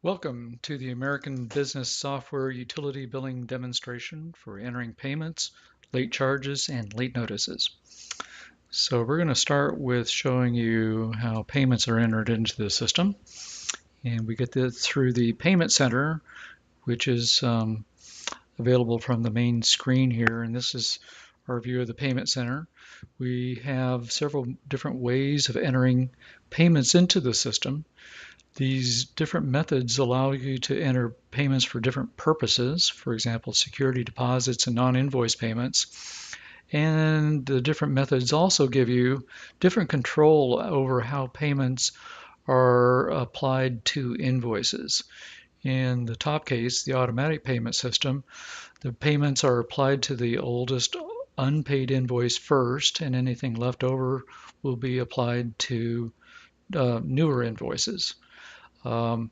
Welcome to the American Business Software Utility Billing demonstration for entering payments, late charges, and late notices. So we're going to start with showing you how payments are entered into the system. And we get this through the Payment Center, which is available from the main screen here. And this is our view of the Payment Center. We have several different ways of entering payments into the system. These different methods allow you to enter payments for different purposes, for example, security deposits and non-invoice payments. And the different methods also give you different control over how payments are applied to invoices. In the top case, the automatic payment system, the payments are applied to the oldest unpaid invoice first, and anything left over will be applied to newer invoices. Um,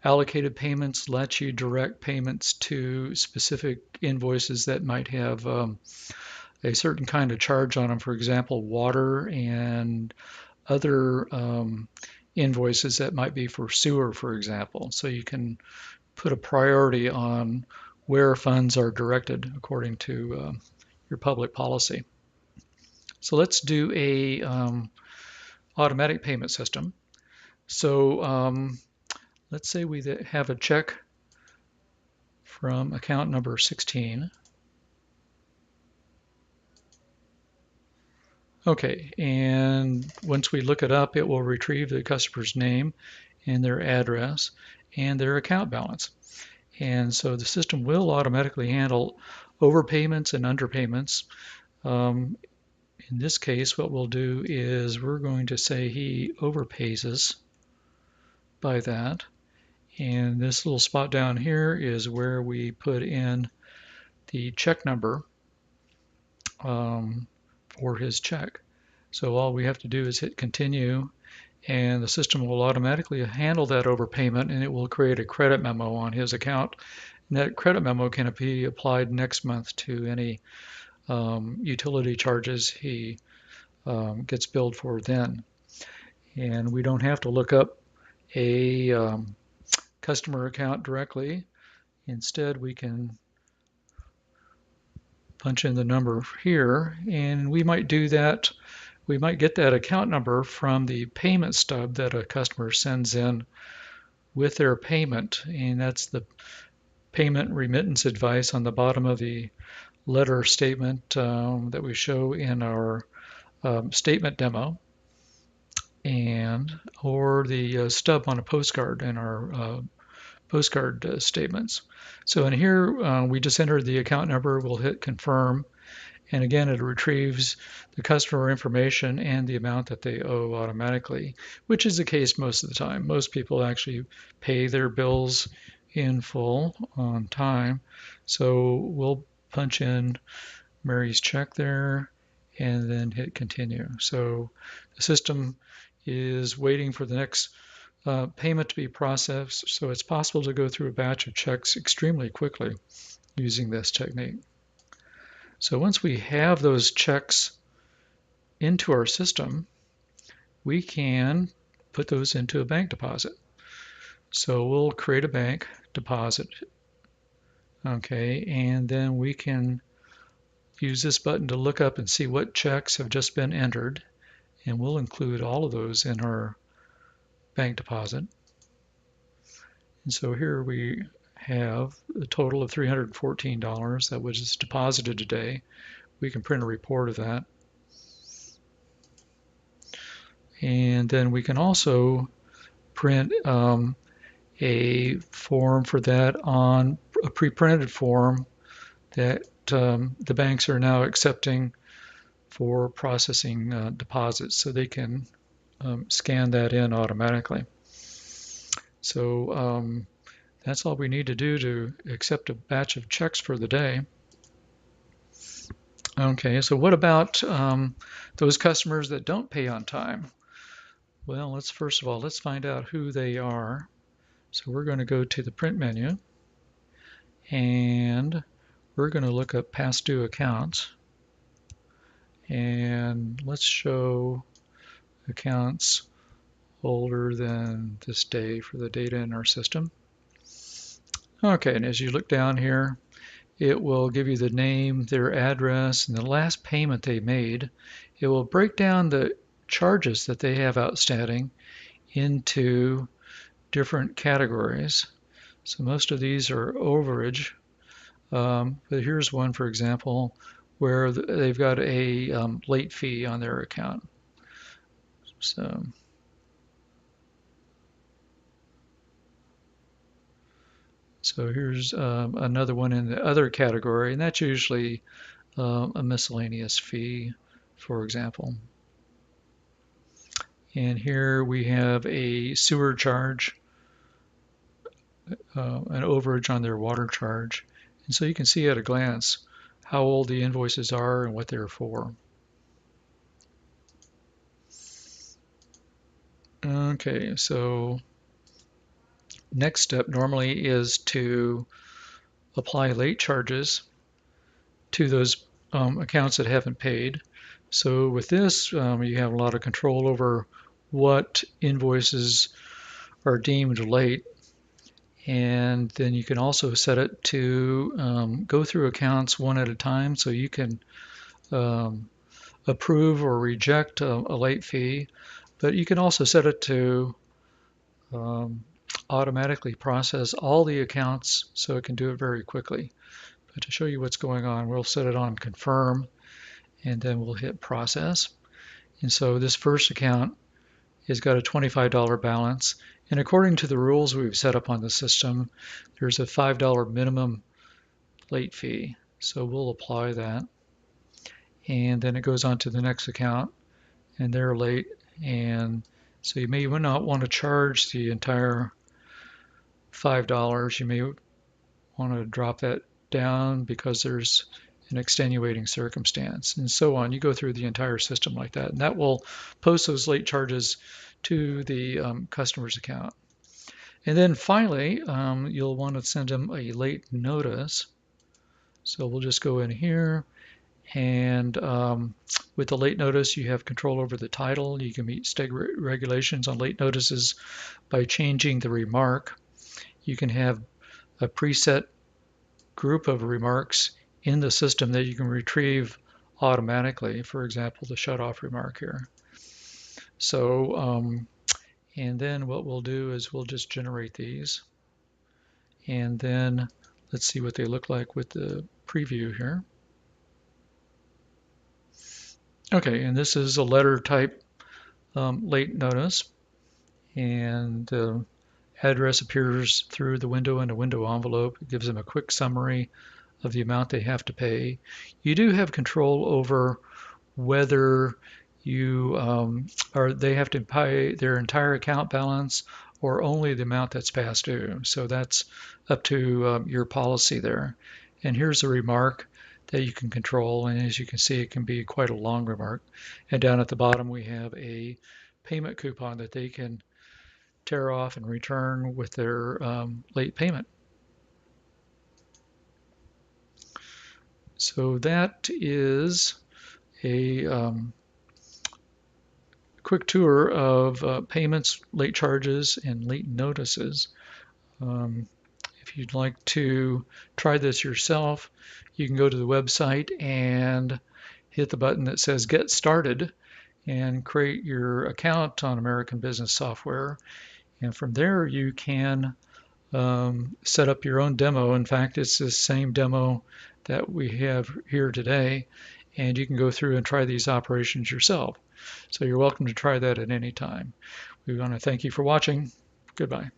Allocated payments let you direct payments to specific invoices that might have a certain kind of charge on them, for example, water and other invoices that might be for sewer, for example. So you can put a priority on where funds are directed according to your public policy. So let's do a automatic payment system. So let's say we have a check from account number 16. Okay, and once we look it up, it will retrieve the customer's name and their address and their account balance. And so the system will automatically handle overpayments and underpayments. In this case, what we'll do is we're going to say he overpays us by that. And this little spot down here is where we put in the check number for his check. So all we have to do is hit continue, and the system will automatically handle that overpayment, and it will create a credit memo on his account. And that credit memo can be applied next month to any utility charges he gets billed for then. And we don't have to look up a customer account directly. Instead, we can punch in the number here, and we might do that. We might get that account number from the payment stub that a customer sends in with their payment, and that's the payment remittance advice on the bottom of the letter statement that we show in our statement demo, and or the stub on a postcard in our postcard statements. So in here, we just enter the account number, we'll hit confirm, and again, it retrieves the customer information and the amount that they owe automatically, which is the case most of the time. Most people actually pay their bills in full on time. So we'll punch in Mary's check there and then hit continue. So the system is waiting for the next payment to be processed. So it's possible to go through a batch of checks extremely quickly using this technique. So once we have those checks into our system, we can put those into a bank deposit. So we'll create a bank deposit. Okay, and then we can use this button to look up and see what checks have just been entered, and we'll include all of those in our bank deposit. And so here we have a total of $314 that was deposited today. We can print a report of that. And then we can also print a form for that on a pre-printed form that the banks are now accepting for processing deposits, so they can scan that in automatically. So that's all we need to do to accept a batch of checks for the day. Okay, so what about those customers that don't pay on time? Well, first of all, let's find out who they are. So we're going to go to the print menu, and we're going to look up past due accounts, and let's show accounts older than this day for the data in our system. Okay, and as you look down here, it will give you the name, their address, and the last payment they made. It will break down the charges that they have outstanding into different categories. So most of these are overage, but here's one, for example, where they've got a late fee on their account. So here's another one in the other category, and that's usually a miscellaneous fee, for example. And here we have a sewer charge, an overage on their water charge. And so you can see at a glance how old the invoices are and what they're for. Okay, so next step normally is to apply late charges to those accounts that haven't paid. So with this, you have a lot of control over what invoices are deemed late. And then you can also set it to go through accounts one at a time, so you can approve or reject a late fee. But you can also set it to automatically process all the accounts, so it can do it very quickly. But to show you what's going on, we'll set it on confirm, and then we'll hit process. And so this first account has got a $25 balance. And according to the rules we've set up on the system, there's a $5 minimum late fee. So we'll apply that. And then it goes on to the next account, and they're late. And so you may not want to charge the entire $5. You may want to drop that down because there's an extenuating circumstance, and so on. You go through the entire system like that, and that will post those late charges to the customer's account. And then finally, you'll want to send them a late notice. So we'll just go in here, and with the late notice, you have control over the title. You can meet state regulations on late notices by changing the remark. You can have a preset group of remarks in the system that you can retrieve automatically. For example, the shut-off remark here. So, and then what we'll do is we'll just generate these. And then let's see what they look like with the preview here. Okay, and this is a letter type late notice. And the address appears through the window in a window envelope. It gives them a quick summary of the amount they have to pay. You do have control over whether they have to pay their entire account balance or only the amount that's past due. So that's up to your policy there. And here's a remark that you can control, and as you can see, it can be quite a long remark. And down at the bottom, we have a payment coupon that they can tear off and return with their late payment. So that is a quick tour of payments, late charges, and late notices. If you'd like to try this yourself, you can go to the website and hit the button that says Get Started and create your account on American Business Software. And from there, you can set up your own demo. In fact, it's the same demo that we have here today, and you can go through and try these operations yourself. So you're welcome to try that at any time. We want to thank you for watching. Goodbye.